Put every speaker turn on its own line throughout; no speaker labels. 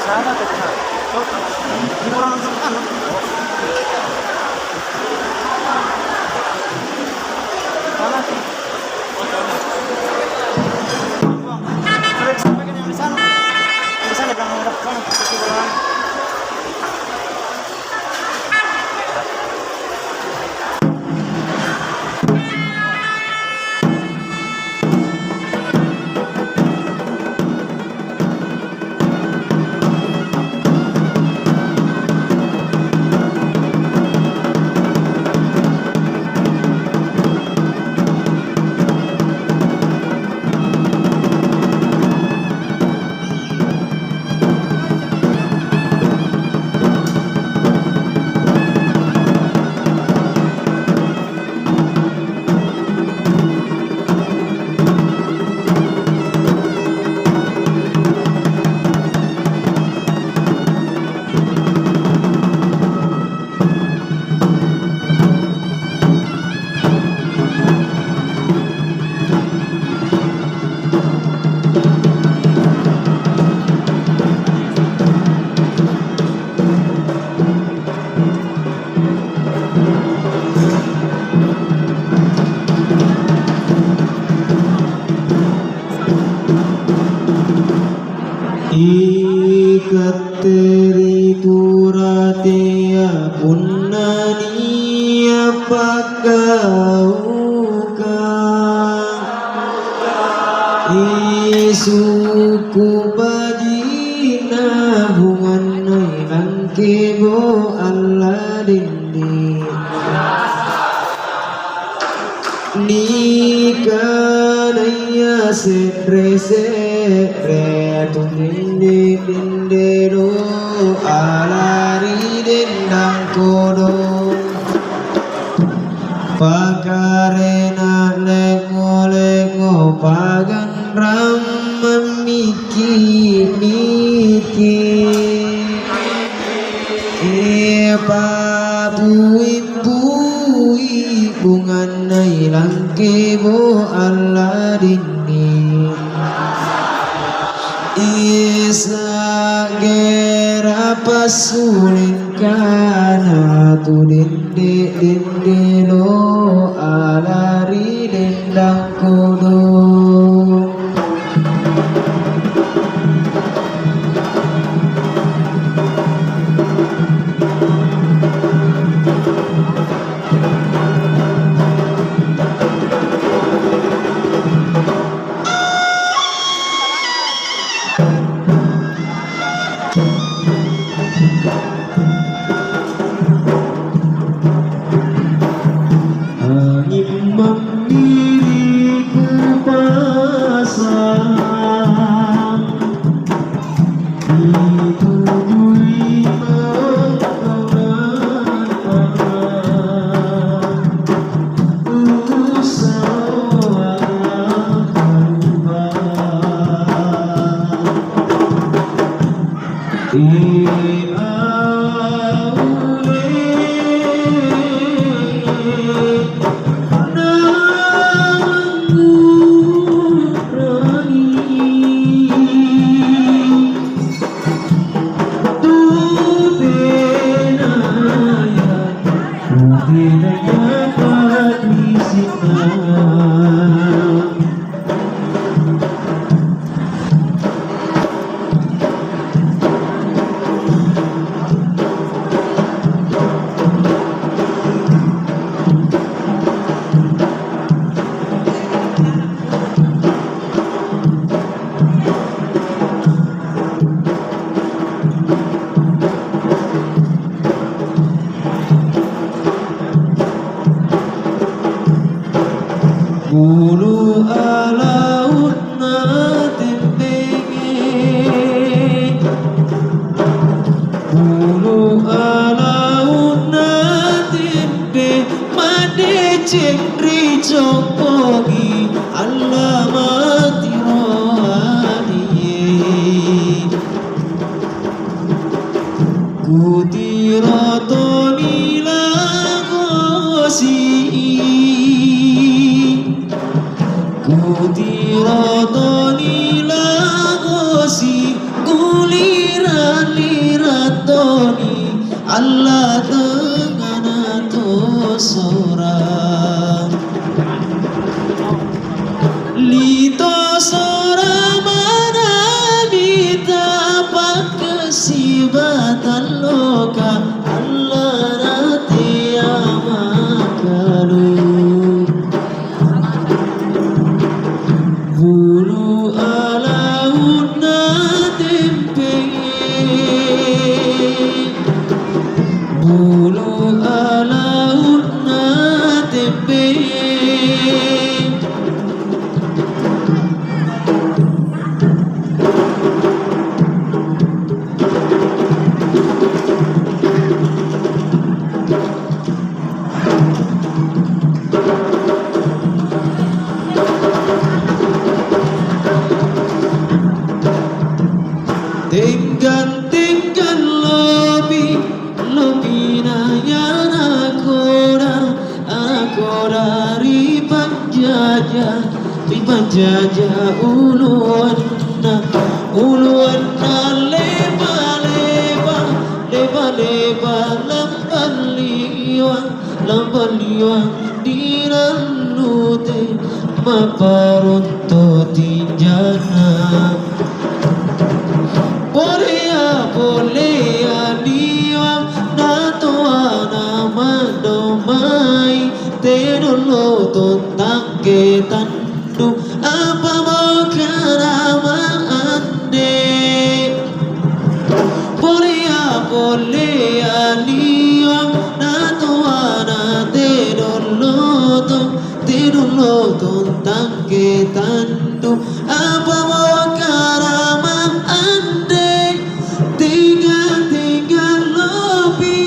sana tuh sana. Di kurang sana. Mana sih? Ada sampaikan yang di sana. Di sana jangan ngadep sana. Di kurang.
Ikaterituratiya punnaniya pakauka isuku bajina hunganai angkebo alladindi nikanaya sedre tuminde dindero alari dendang kodo pakarena lengo pagan ram miki pui bungan nailang kebo alladini isa gera pasulin kana tu dinde lo alari dendang kodo Bulu alaut natin bingin Bulu alaut natin bingin Made cendri jompogi Alamati rohaniye Kutirotoni lagosi Kutirotoni lagosi guliran Allah dengan atau seorang Lito seorang mana bita kesibatan loka Allah nanti amakalu bulu alauna tempe bulu alauna tempe Tinggal lobi na yan akoda ribanjaja uluan na leba lambaliwang dinalute maparonto tinjana Boleh diam natoa nama domai tenolo tontang ketandu apa mau kerama ande boleh diam natoa na tenolo tontang ketandu apa mau kerama ande tinggal lobi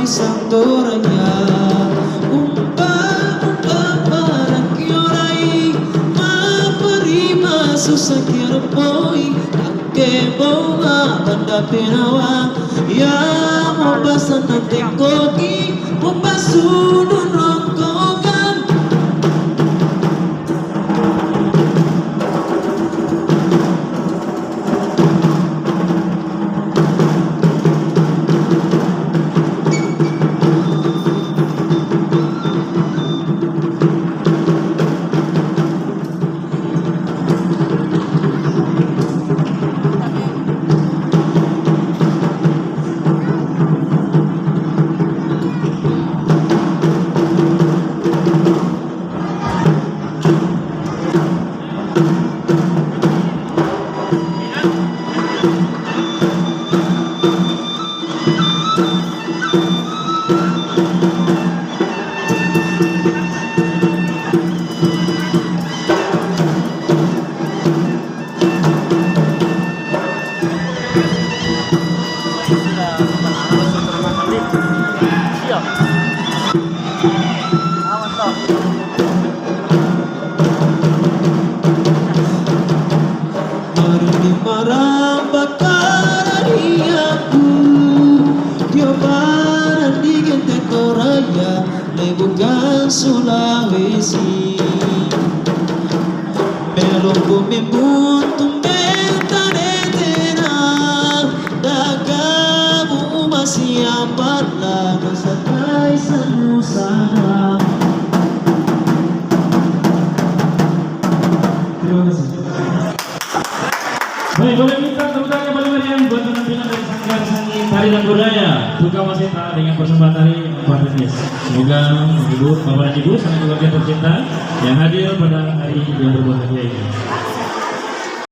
santoranya umpa parang kiorai maparima susakir poi ke bola banda pinawa ya mo basan nanti koki mo basunun rongkokan bukan Sulawesi. Melong bumi buntung bentanetena, dagamu masih amat lama sakai sanusana. Terima kasih.
Baik, boleh minta tepuk tangan kembali meriah buat penampilan dari Sanggar Seni Tari dan Budaya Duka Wasita dengan persembahan tari Empat Jenis. Semoga menghibur Bapak dan Ibu sangat keluarga tercinta yang hadir pada hari yang berbahagia ini.